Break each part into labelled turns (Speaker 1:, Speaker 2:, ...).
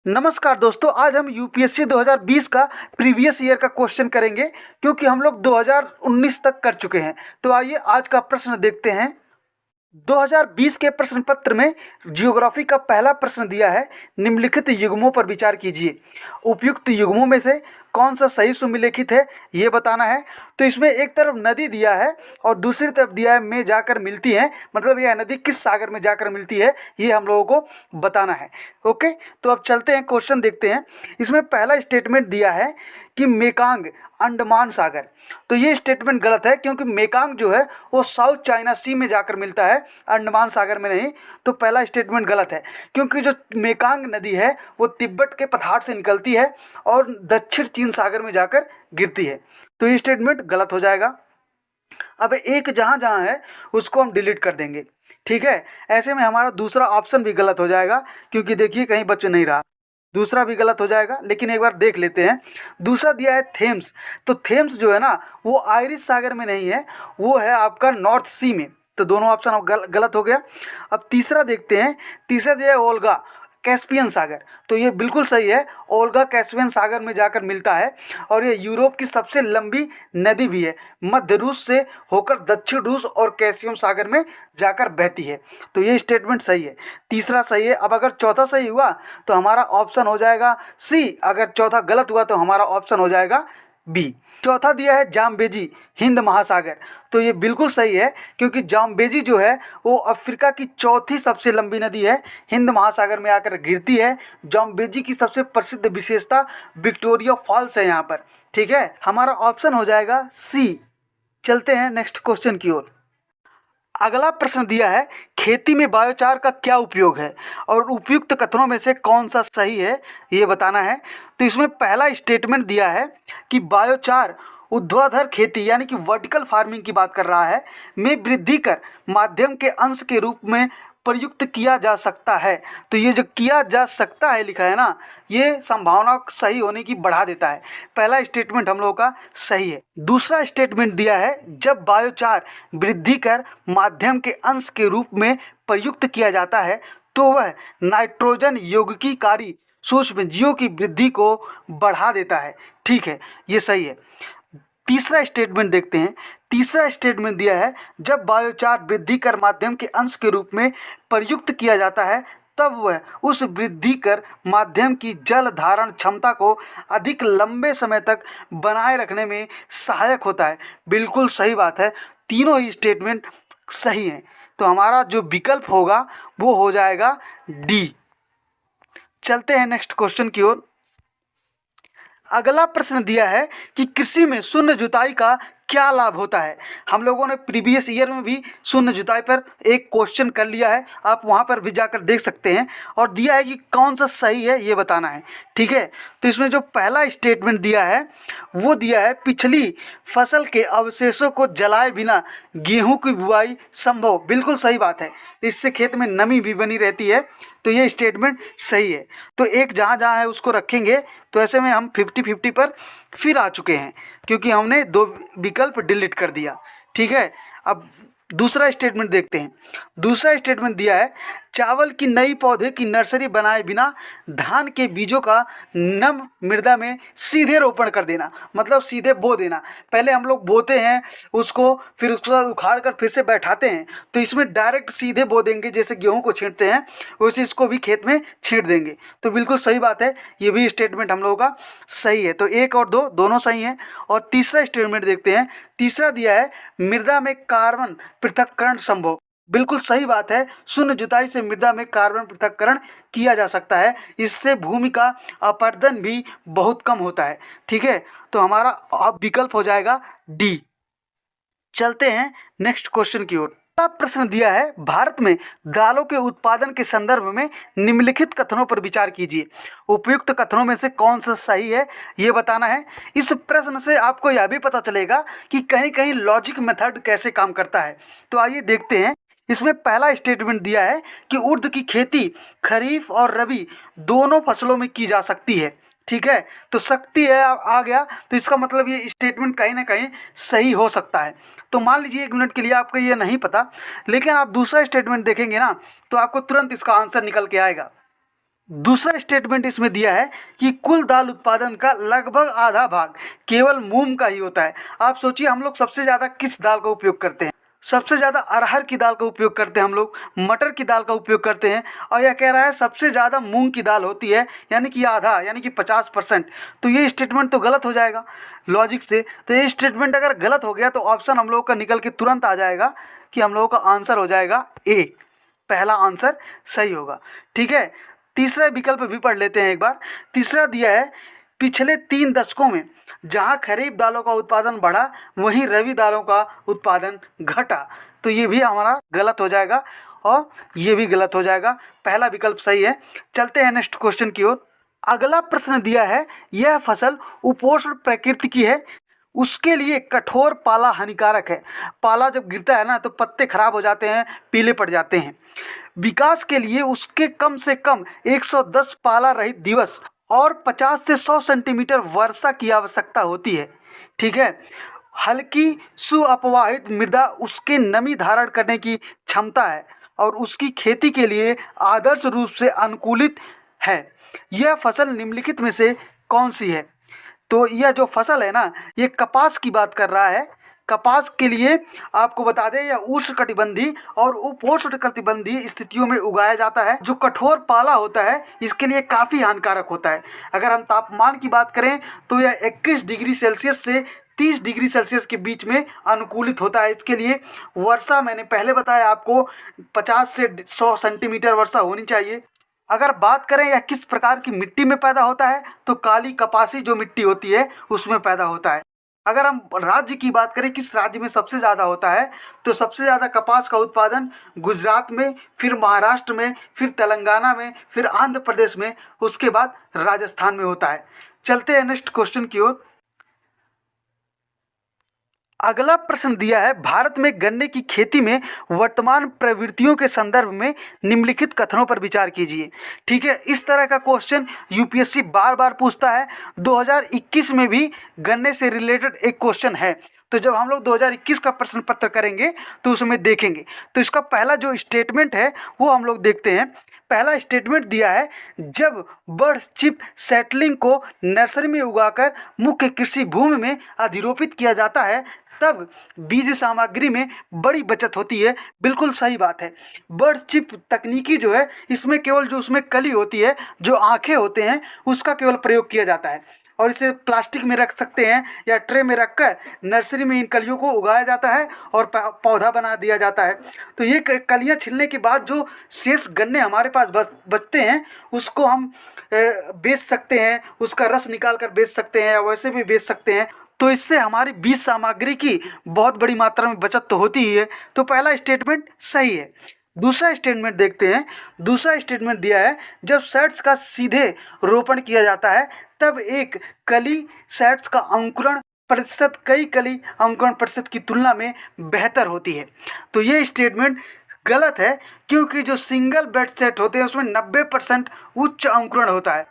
Speaker 1: नमस्कार दोस्तों, आज हम यूपीएससी 2020 का प्रीवियस ईयर का क्वेश्चन करेंगे क्योंकि हम लोग 2019 तक कर चुके हैं। तो आइए आज का प्रश्न देखते हैं। 2020 के प्रश्न पत्र में जियोग्राफी का पहला प्रश्न दिया है, निम्नलिखित युग्मों पर विचार कीजिए। उपयुक्त युग्मों में से कौन सा सही सुमेलित है ये बताना है। तो इसमें एक तरफ नदी दिया है और दूसरी तरफ दिया है में जाकर मिलती है, मतलब यह नदी किस सागर में जाकर मिलती है ये हम लोगों को बताना है। ओके, तो अब चलते हैं, क्वेश्चन देखते हैं। इसमें पहला स्टेटमेंट दिया है कि मेकांग अंडमान सागर। तो ये स्टेटमेंट गलत है क्योंकि मेकांग जो है वो साउथ चाइना सी में जाकर मिलता है, अंडमान सागर में नहीं। तो पहला स्टेटमेंट गलत है क्योंकि जो मेकांग नदी है वो तिब्बत के पठार से निकलती है और दक्षिण चीन सागर में जाकर गिरती है। तो ये स्टेटमेंट गलत हो जाएगा। अब एक जहाँ जहाँ है उसको हम डिलीट कर देंगे, ठीक है। ऐसे में हमारा दूसरा ऑप्शन भी गलत हो जाएगा क्योंकि देखिए कहीं बच नहीं रहा, दूसरा भी गलत हो जाएगा। लेकिन एक बार देख लेते हैं। दूसरा दिया है थेम्स। तो थेम्स जो है ना वो आयरिश सागर में नहीं है, वो है आपका नॉर्थ सी में। तो दोनों ऑप्शन अब गलत हो गया। अब तीसरा देखते हैं। तीसरा दिया है ओल्गा कैस्पियन सागर। तो ये बिल्कुल सही है, ओल्गा कैस्पियन सागर में जाकर मिलता है और ये यूरोप की सबसे लंबी नदी भी है, मध्य रूस से होकर दक्षिण रूस और कैस्पियन सागर में जाकर बहती है। तो ये स्टेटमेंट सही है, तीसरा सही है। अब अगर चौथा सही हुआ तो हमारा ऑप्शन हो जाएगा सी, अगर चौथा गलत हुआ तो हमारा ऑप्शन हो जाएगा बी। चौथा दिया है जाम्बेजी हिंद महासागर। तो ये बिल्कुल सही है क्योंकि जाम्बेजी जो है वो अफ्रीका की चौथी सबसे लंबी नदी है, हिंद महासागर में आकर गिरती है। जाम्बेजी की सबसे प्रसिद्ध विशेषता विक्टोरिया फॉल्स है यहाँ पर, ठीक है। हमारा ऑप्शन हो जाएगा सी। चलते हैं नेक्स्ट क्वेश्चन की ओर। अगला प्रश्न दिया है, खेती में बायोचार का क्या उपयोग है और उपयुक्त कथनों में से कौन सा सही है ये बताना है। तो इसमें पहला स्टेटमेंट दिया है कि बायोचार ऊर्ध्वाधर खेती यानी कि वर्टिकल फार्मिंग की बात कर रहा है, में वृद्धि कर माध्यम के अंश के रूप में प्रयुक्त किया जा सकता है। तो ये जो किया जा सकता है लिखा है ना, ये संभावना सही होने की बढ़ा देता है। पहला स्टेटमेंट हम लोगों का सही है। दूसरा स्टेटमेंट दिया है, जब बायोचार वृद्धि कर माध्यम के अंश के रूप में प्रयुक्त किया जाता है तो वह नाइट्रोजन यौगिकीकारी सूक्ष्म जीवों की वृद्धि को बढ़ा देता है, ठीक है, ये सही है। तीसरा स्टेटमेंट देखते हैं। तीसरा स्टेटमेंट दिया है, जब बायोचार वृद्धि कर माध्यम के अंश के रूप में प्रयुक्त किया जाता है तब वह उस वृद्धि कर माध्यम की जल धारण क्षमता को अधिक लंबे समय तक बनाए रखने में सहायक होता है। बिल्कुल सही बात है, तीनों ही स्टेटमेंट सही हैं। तो हमारा जो विकल्प होगा वो हो जाएगा डी। चलते हैं नेक्स्ट क्वेश्चन की ओर। अगला प्रश्न दिया है कि कृषि में शून्य जुताई का क्या लाभ होता है। हम लोगों ने प्रीवियस ईयर में भी शून्य जुताई पर एक क्वेश्चन कर लिया है, आप वहां पर भी जाकर देख सकते हैं। और दिया है कि कौन सा सही है ये बताना है, ठीक है। तो इसमें जो पहला स्टेटमेंट दिया है वो दिया है, पिछली फसल के अवशेषों को जलाए बिना गेहूं की बुआई संभव। बिल्कुल सही बात है, इससे खेत में नमी भी बनी रहती है। तो ये स्टेटमेंट सही है। तो एक जहाँ जहाँ है उसको रखेंगे। तो ऐसे में हम 50-50 पर फिर आ चुके हैं क्योंकि हमने दो विकल्प डिलीट कर दिया, ठीक है। अब दूसरा स्टेटमेंट देखते हैं। दूसरा स्टेटमेंट दिया है, चावल की नई पौधे की नर्सरी बनाए बिना धान के बीजों का नम मृदा में सीधे रोपण कर देना, मतलब सीधे बो देना। पहले हम लोग बोते हैं उसको, फिर उसके बाद उखाड़ कर फिर से बैठाते हैं। तो इसमें डायरेक्ट सीधे बो देंगे, जैसे गेहूं को छींटते हैं वैसे इसको भी खेत में छींट देंगे। तो बिल्कुल सही बात है, ये भी स्टेटमेंट हम लोगों का सही है। तो एक और दो दोनों सही हैं। और तीसरा स्टेटमेंट देखते हैं। तीसरा दिया है, मृदा में कार्बन पृथक्करण संभव। बिल्कुल सही बात है, शून्य जुताई से मृदा में कार्बन पृथक्करण किया जा सकता है, इससे भूमि का अपरदन भी बहुत कम होता है, ठीक है। तो हमारा अब विकल्प हो जाएगा डी। चलते हैं नेक्स्ट क्वेश्चन की ओर। अगला प्रश्न दिया है, भारत में दालों के उत्पादन के संदर्भ में निम्नलिखित कथनों पर विचार कीजिए। उपयुक्त कथनों में से कौन सा सही है ये बताना है। इस प्रश्न से आपको यह भी पता चलेगा कि कहीं कहीं लॉजिक मेथड कैसे काम करता है। तो आइए देखते हैं। इसमें पहला स्टेटमेंट दिया है कि उर्द की खेती खरीफ और रबी दोनों फसलों में की जा सकती है, ठीक है। तो सकती है आ गया, तो इसका मतलब ये स्टेटमेंट कहीं ना कहीं सही हो सकता है। तो मान लीजिए 1 मिनट के लिए आपको ये नहीं पता, लेकिन आप दूसरा स्टेटमेंट देखेंगे ना तो आपको तुरंत इसका आंसर निकल के आएगा। दूसरा स्टेटमेंट इसमें दिया है कि कुल दाल उत्पादन का लगभग आधा भाग केवल मूंग का ही होता है। आप सोचिए हम लोग सबसे ज़्यादा किस दाल का उपयोग करते हैं? सबसे ज़्यादा अरहर की दाल का उपयोग करते हैं हम लोग, मटर की दाल का उपयोग करते हैं, और यह कह रहा है सबसे ज़्यादा मूंग की दाल होती है, यानी कि आधा, यानी कि 50%। तो ये स्टेटमेंट तो गलत हो जाएगा लॉजिक से। तो ये स्टेटमेंट अगर गलत हो गया तो ऑप्शन हम लोगों का निकल के तुरंत आ जाएगा कि हम लोगों का आंसर हो जाएगा ए, पहला आंसर सही होगा। ठीक है, तीसरा विकल्प भी पढ़ लेते हैं एक बार। तीसरा दिया है पिछले 3 दशकों में जहां खरीफ दालों का उत्पादन बढ़ा वहीं रबी दालों का उत्पादन घटा। तो ये भी हमारा गलत हो जाएगा और ये भी गलत हो जाएगा, पहला विकल्प सही है। चलते हैं नेक्स्ट क्वेश्चन की ओर। अगला प्रश्न दिया है यह फसल उपोष्ण प्रकृति की है, उसके लिए कठोर पाला हानिकारक है। पाला जब गिरता है ना तो पत्ते खराब हो जाते हैं, पीले पड़ जाते हैं। विकास के लिए उसके कम से कम 110 पाला रहित दिवस और 50 से 100 सेंटीमीटर वर्षा की आवश्यकता होती है। ठीक है, हल्की सुअपवाहित मृदा उसके नमी धारण करने की क्षमता है और उसकी खेती के लिए आदर्श रूप से अनुकूलित है। यह फसल निम्नलिखित में से कौन सी है? तो यह जो फसल है ना, ये कपास की बात कर रहा है। कपास के लिए आपको बता दें यह उष्णकटिबंधीय और उपोष्णकटिबंधीय स्थितियों में उगाया जाता है। जो कठोर पाला होता है इसके लिए काफ़ी हानिकारक होता है। अगर हम तापमान की बात करें तो यह 21 डिग्री सेल्सियस से 30 डिग्री सेल्सियस के बीच में अनुकूलित होता है। इसके लिए वर्षा मैंने पहले बताया आपको 50 से 100 सेंटीमीटर वर्षा होनी चाहिए। अगर बात करें यह किस प्रकार की मिट्टी में पैदा होता है तो काली कपासी जो मिट्टी होती है उसमें पैदा होता है। अगर हम राज्य की बात करें किस राज्य में सबसे ज़्यादा होता है तो सबसे ज़्यादा कपास का उत्पादन गुजरात में, फिर महाराष्ट्र में, फिर तेलंगाना में, फिर आंध्र प्रदेश में, उसके बाद राजस्थान में होता है। चलते हैं नेक्स्ट क्वेश्चन की ओर। अगला प्रश्न दिया है भारत में गन्ने की खेती में वर्तमान प्रवृत्तियों के संदर्भ में निम्नलिखित कथनों पर विचार कीजिए। ठीक है, इस तरह का क्वेश्चन यूपीएससी बार बार पूछता है। 2021 में भी गन्ने से रिलेटेड एक क्वेश्चन है, तो जब हम लोग 2021 का प्रश्न पत्र करेंगे तो उसमें देखेंगे। तो इसका पहला जो स्टेटमेंट है वो हम लोग देखते हैं। पहला स्टेटमेंट दिया है जब बर्ड चिप सेटलिंग को नर्सरी में उगाकर मुख्य कृषि भूमि में अधिरोपित किया जाता है तब बीज सामग्री में बड़ी बचत होती है। बिल्कुल सही बात है। बर्ड चिप तकनीकी जो है इसमें केवल जो उसमें कली होती है, जो आँखें होते हैं, उसका केवल प्रयोग किया जाता है और इसे प्लास्टिक में रख सकते हैं या ट्रे में रखकर नर्सरी में इन कलियों को उगाया जाता है और पौधा बना दिया जाता है। तो ये कलियां छिलने के बाद जो शेष गन्ने हमारे पास बचते हैं उसको हम बेच सकते हैं, उसका रस निकाल कर बेच सकते हैं या वैसे भी बेच सकते हैं। तो इससे हमारी बीज सामग्री की बहुत बड़ी मात्रा में बचत तो होती ही है। तो पहला स्टेटमेंट सही है। दूसरा स्टेटमेंट देखते हैं। दूसरा स्टेटमेंट दिया है जब सेट्स का सीधे रोपण किया जाता है तब एक कली सेट्स का अंकुरण प्रतिशत कई कली अंकुरण प्रतिशत की तुलना में बेहतर होती है। तो ये स्टेटमेंट गलत है क्योंकि जो सिंगल बेड सेट होते हैं उसमें 90% उच्च अंकुरण होता है।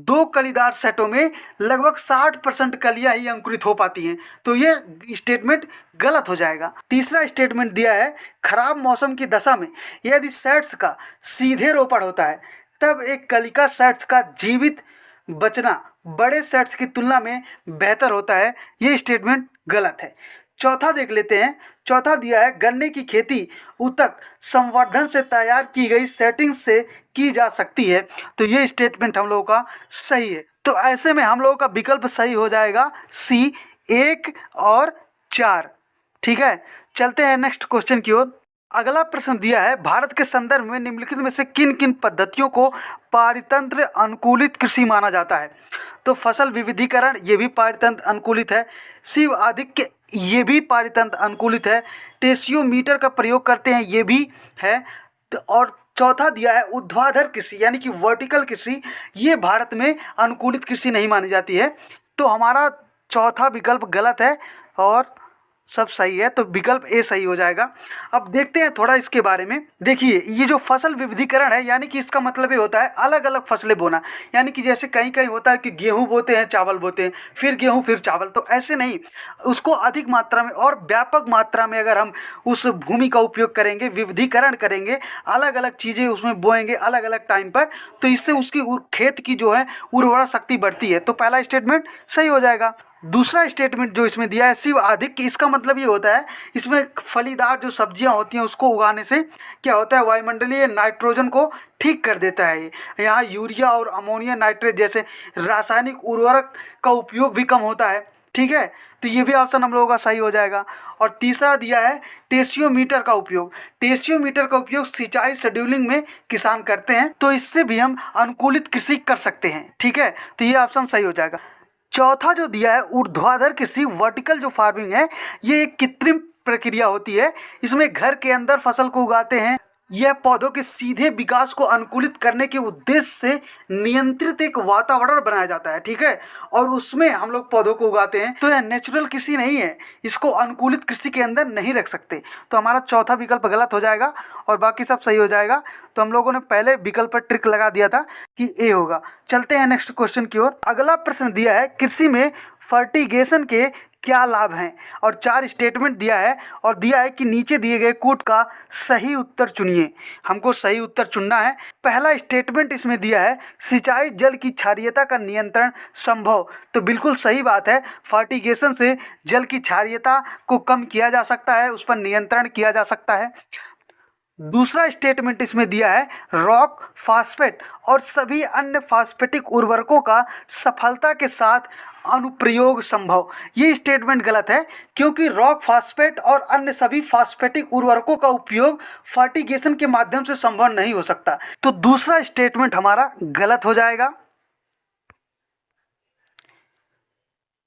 Speaker 1: 2 कलीदार सेटों में लगभग 60% कलियां ही अंकुरित हो पाती हैं। तो ये स्टेटमेंट गलत हो जाएगा। तीसरा स्टेटमेंट दिया है खराब मौसम की दशा में यदि सेट्स का सीधे रोपण होता है तब एक कलिका सेट्स का जीवित बचना बड़े सेट्स की तुलना में बेहतर होता है। ये स्टेटमेंट गलत है। चौथा देख लेते हैं। चौथा दिया है गन्ने की खेती ऊतक संवर्धन से तैयार की गई सेटिंग से की जा सकती है। तो ये स्टेटमेंट हम लोगों का सही है। तो ऐसे में हम लोगों का विकल्प सही हो जाएगा सी 1 और 4। ठीक है, चलते हैं नेक्स्ट क्वेश्चन की ओर। अगला प्रश्न दिया है भारत के संदर्भ में निम्नलिखित में से किन किन पद्धतियों को पारितंत्र अनुकूलित कृषि माना जाता है? तो फसल विविधीकरण ये भी पारितंत्र अनुकूलित है। शिव आधिक्य ये भी पारितंत्र अनुकूलित है। टेसियोमीटर का प्रयोग करते हैं ये भी है। और चौथा दिया है ऊर्ध्वाधर कृषि यानी कि वर्टिकल कृषि, ये भारत में अनुकूलित कृषि नहीं मानी जाती है। तो हमारा चौथा विकल्प गलत है और सब सही है, तो विकल्प ए सही हो जाएगा। अब देखते हैं थोड़ा इसके बारे में। देखिए, ये जो फसल विविधीकरण है, यानी कि इसका मतलब ये होता है अलग अलग फसलें बोना। यानी कि जैसे कहीं कहीं होता है कि गेहूं बोते हैं, चावल बोते हैं, फिर गेहूं फिर चावल, तो ऐसे नहीं। उसको अधिक मात्रा में और व्यापक मात्रा में अगर हम उस भूमि का उपयोग करेंगे, विविधीकरण करेंगे, अलग अलग चीज़ें उसमें बोएंगे अलग अलग टाइम पर, तो इससे उसकी खेत की जो है उर्वरा शक्ति बढ़ती है। तो पहला स्टेटमेंट सही हो जाएगा। दूसरा स्टेटमेंट जो इसमें दिया है शिव अधिक, इसका मतलब ये होता है इसमें फलीदार जो सब्जियां होती हैं उसको उगाने से क्या होता है, वायुमंडलीय नाइट्रोजन को ठीक कर देता है। यहाँ यूरिया और अमोनिया नाइट्रेट जैसे रासायनिक उर्वरक का उपयोग भी कम होता है। ठीक है, तो ये भी ऑप्शन हम लोगों का सही हो जाएगा। और तीसरा दिया है टेस्टियोमीटर का उपयोग। टेस्टियोमीटर का उपयोग सिंचाई शेड्यूलिंग में किसान करते हैं, तो इससे भी हम अनुकूलित कृषि कर सकते हैं। ठीक है, तो ये ऑप्शन सही हो जाएगा। चौथा जो दिया है ऊर्ध्वाधर कृषि, वर्टिकल जो फार्मिंग है, ये एक कृत्रिम प्रक्रिया होती है। इसमें घर के अंदर फसल को उगाते हैं। यह पौधों के सीधे विकास को अनुकूलित करने के उद्देश्य से नियंत्रित एक वातावरण बनाया जाता है। ठीक है, और उसमें हम लोग पौधों को उगाते हैं। तो यह नेचुरल कृषि नहीं है, इसको अनुकूलित कृषि के अंदर नहीं रख सकते। तो हमारा चौथा विकल्प गलत हो जाएगा और बाकी सब सही हो जाएगा। तो हम लोगों ने पहले विकल्प पर ट्रिक लगा दिया था कि ए होगा। चलते हैं नेक्स्ट क्वेश्चन की ओर। अगला प्रश्न दिया है कृषि में फर्टिगेशन के क्या लाभ हैं, और 4 स्टेटमेंट दिया है और दिया है कि नीचे दिए गए कोट का सही उत्तर चुनिए। हमको सही उत्तर चुनना है। पहला स्टेटमेंट इसमें दिया है सिंचाई जल की क्षारीयता का नियंत्रण संभव, तो बिल्कुल सही बात है। फर्टिगेशन से जल की क्षारीयता को कम किया जा सकता है, उस पर नियंत्रण किया जा सकता है। दूसरा स्टेटमेंट इसमें दिया है रॉक फास्फेट और सभी अन्य फास्फेटिक उर्वरकों का सफलता के साथ अनुप्रयोग संभव। ये स्टेटमेंट गलत है, क्योंकि रॉक फास्फेट और अन्य सभी फास्फेटिक उर्वरकों का उपयोग फर्टिगेशन के माध्यम से संभव नहीं हो सकता। तो दूसरा स्टेटमेंट हमारा गलत हो जाएगा।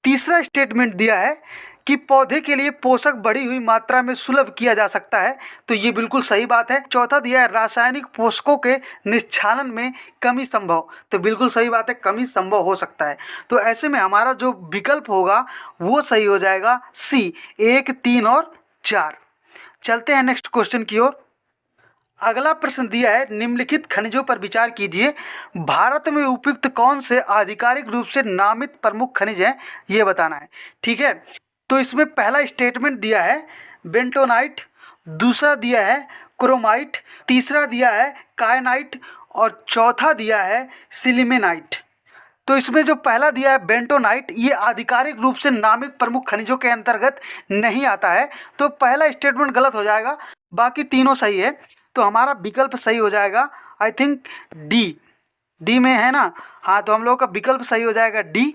Speaker 1: तीसरा स्टेटमेंट दिया है कि पौधे के लिए पोषक बढ़ी हुई मात्रा में सुलभ किया जा सकता है, तो ये बिल्कुल सही बात है। चौथा दिया है रासायनिक पोषकों के निष्छालन में कमी संभव, तो बिल्कुल सही बात है, कमी संभव हो सकता है। तो ऐसे में हमारा जो विकल्प होगा वो सही हो जाएगा सी, 1, 3 और 4। चलते हैं नेक्स्ट क्वेश्चन की ओर। अगला प्रश्न दिया है निम्नलिखित खनिजों पर विचार कीजिए। भारत में उपयुक्त कौन से आधिकारिक रूप से नामित प्रमुख खनिज हैं, ये बताना है। ठीक है, तो इसमें पहला स्टेटमेंट दिया है बेंटोनाइट, दूसरा दिया है क्रोमाइट, तीसरा दिया है कायनाइट और चौथा दिया है सिलिमेनाइट। तो इसमें जो पहला दिया है बेंटोनाइट, ये आधिकारिक रूप से नामित प्रमुख खनिजों के अंतर्गत नहीं आता है, तो पहला स्टेटमेंट गलत हो जाएगा। बाकी तीनों सही है, तो हमारा विकल्प सही हो जाएगा आई थिंक डी में है ना। हाँ, तो हम लोग का विकल्प सही हो जाएगा डी।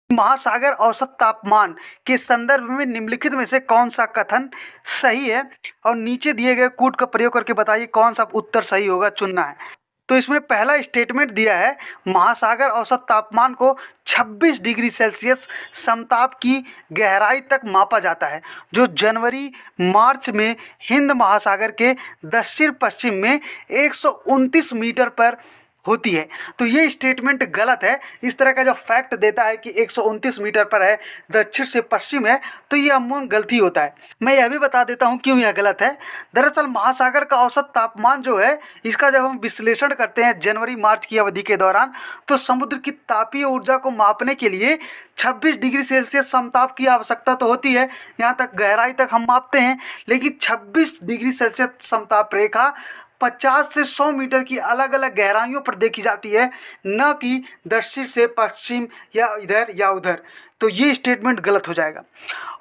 Speaker 1: महासागर औसत तापमान के संदर्भ में निम्नलिखित में से कौन सा कथन सही है, और नीचे दिए गए कूट का प्रयोग करके बताइए कौन सा उत्तर सही होगा, चुनना है। तो इसमें पहला स्टेटमेंट दिया है महासागर औसत तापमान को 26 डिग्री सेल्सियस समताप की गहराई तक मापा जाता है, जो जनवरी मार्च में हिंद महासागर के दक्षिण पश्चिम में 129 मीटर पर होती है। तो ये स्टेटमेंट गलत है। इस तरह का जब फैक्ट देता है कि 129 मीटर पर है, दक्षिण से पश्चिम है, तो ये अमूमन गलती होता है। मैं यह भी बता देता हूँ क्यों यह गलत है। दरअसल महासागर का औसत तापमान जो है, इसका जब हम विश्लेषण करते हैं जनवरी मार्च की अवधि के दौरान, तो समुद्र की तापीय ऊर्जा को मापने के लिए 26 डिग्री सेल्सियस समताप की आवश्यकता तो होती है, यहाँ तक गहराई तक हम मापते हैं, लेकिन 26 डिग्री सेल्सियस समताप रेखा 50 से 100 मीटर की अलग अलग गहराइयों पर देखी जाती है, न कि दक्षिण से पश्चिम या इधर या उधर। तो ये स्टेटमेंट गलत हो जाएगा।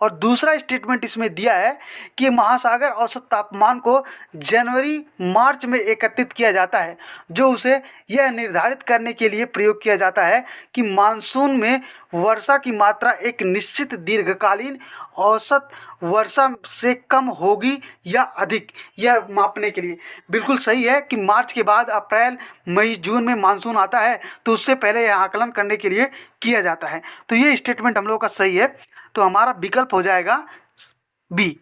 Speaker 1: और दूसरा स्टेटमेंट इसमें दिया है कि महासागर औसत तापमान को जनवरी मार्च में एकत्रित किया जाता है, जो उसे यह निर्धारित करने के लिए प्रयोग किया जाता है कि मानसून में वर्षा की मात्रा एक निश्चित दीर्घकालीन औसत वर्षा से कम होगी या अधिक, यह मापने के लिए। बिल्कुल सही है कि मार्च के बाद अप्रैल मई जून में मानसून आता है, तो उससे पहले यह आकलन करने के लिए किया जाता है। तो ये स्टेटमेंट हम लोग का सही है, तो हमारा विकल्प हो जाएगा बी।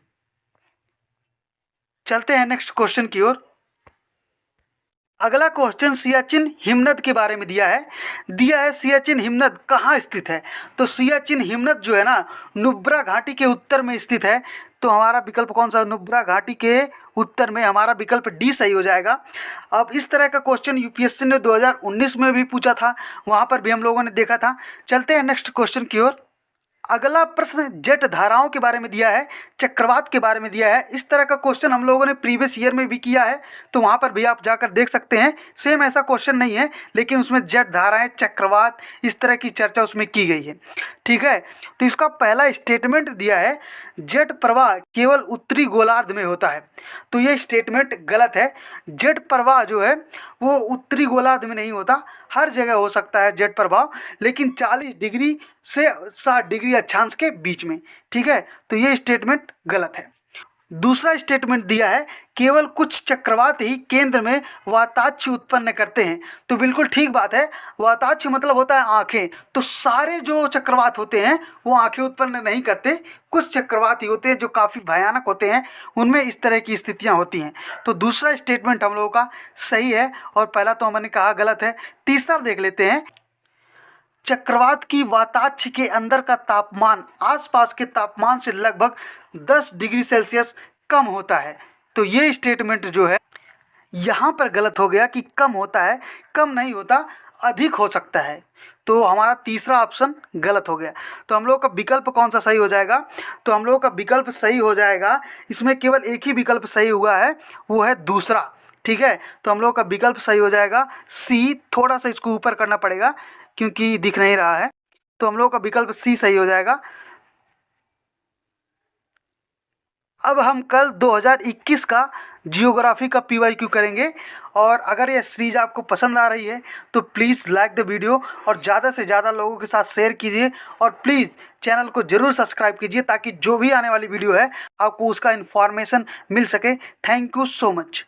Speaker 1: चलते हैं नेक्स्ट क्वेश्चन की ओर। अगला क्वेश्चन सियाचिन हिमनद के बारे में दिया है सियाचिन हिमनद कहाँ स्थित है। तो सियाचिन हिमनद जो है ना, नुब्रा घाटी के उत्तर में स्थित है। तो हमारा विकल्प कौन सा, नुब्रा घाटी के उत्तर में हमारा विकल्प डी सही हो जाएगा। अब इस तरह का क्वेश्चन यूपीएससी ने 2019 में भी पूछा था, वहाँ पर भी हम लोगों ने देखा था। चलते हैं नेक्स्ट क्वेश्चन की ओर। अगला प्रश्न जेट धाराओं के बारे में दिया है, चक्रवात के बारे में दिया है। इस तरह का क्वेश्चन हम लोगों ने प्रीवियस ईयर में भी किया है, तो वहाँ पर भी आप जाकर देख सकते हैं। सेम ऐसा क्वेश्चन नहीं है, लेकिन उसमें जेट धाराएं, चक्रवात, इस तरह की चर्चा उसमें की गई है। ठीक है, तो इसका पहला स्टेटमेंट दिया है, जेट प्रवाह केवल उत्तरी गोलार्ध में होता है। तो ये स्टेटमेंट गलत है। जेट प्रवाह जो है वो उत्तरी गोलार्ध में नहीं होता, हर जगह हो सकता है जेट प्रभाव, लेकिन 40 डिग्री से 60 डिग्री अक्षांश के बीच में। ठीक है, तो ये स्टेटमेंट गलत है। दूसरा स्टेटमेंट दिया है, केवल कुछ चक्रवात ही केंद्र में वाताक्ष उत्पन्न करते हैं। तो बिल्कुल ठीक बात है, वाताक्ष मतलब होता है आंखें। तो सारे जो चक्रवात होते हैं वो आंखें उत्पन्न नहीं करते, कुछ चक्रवात ही होते हैं जो काफ़ी भयानक होते हैं, उनमें इस तरह की स्थितियां होती हैं। तो दूसरा स्टेटमेंट हम लोगों का सही है, और पहला तो हमने कहा गलत है। तीसरा देख लेते हैं, चक्रवात की वाताक्ष के अंदर का तापमान आसपास के तापमान से लगभग 10 डिग्री सेल्सियस कम होता है। तो ये स्टेटमेंट जो है यहाँ पर गलत हो गया कि कम होता है, कम नहीं होता, अधिक हो सकता है। तो हमारा तीसरा ऑप्शन गलत हो गया। तो हम लोग का विकल्प कौन सा सही हो जाएगा, तो हम लोग का विकल्प सही हो जाएगा, इसमें केवल एक ही विकल्प सही हुआ है, वो है दूसरा। ठीक है, तो हम लोग का विकल्प सही हो जाएगा सी। थोड़ा सा इसको ऊपर करना पड़ेगा क्योंकि दिख नहीं रहा है। तो हम लोग का विकल्प सी सही हो जाएगा। अब हम कल 2021 का जियोग्राफी का पीवाईक्यू करेंगे, और अगर यह सीरीज आपको पसंद आ रही है तो प्लीज़ लाइक द वीडियो और ज़्यादा से ज़्यादा लोगों के साथ शेयर कीजिए, और प्लीज़ चैनल को ज़रूर सब्सक्राइब कीजिए ताकि जो भी आने वाली वीडियो है आपको उसका इन्फॉर्मेशन मिल सके। Thank you so much.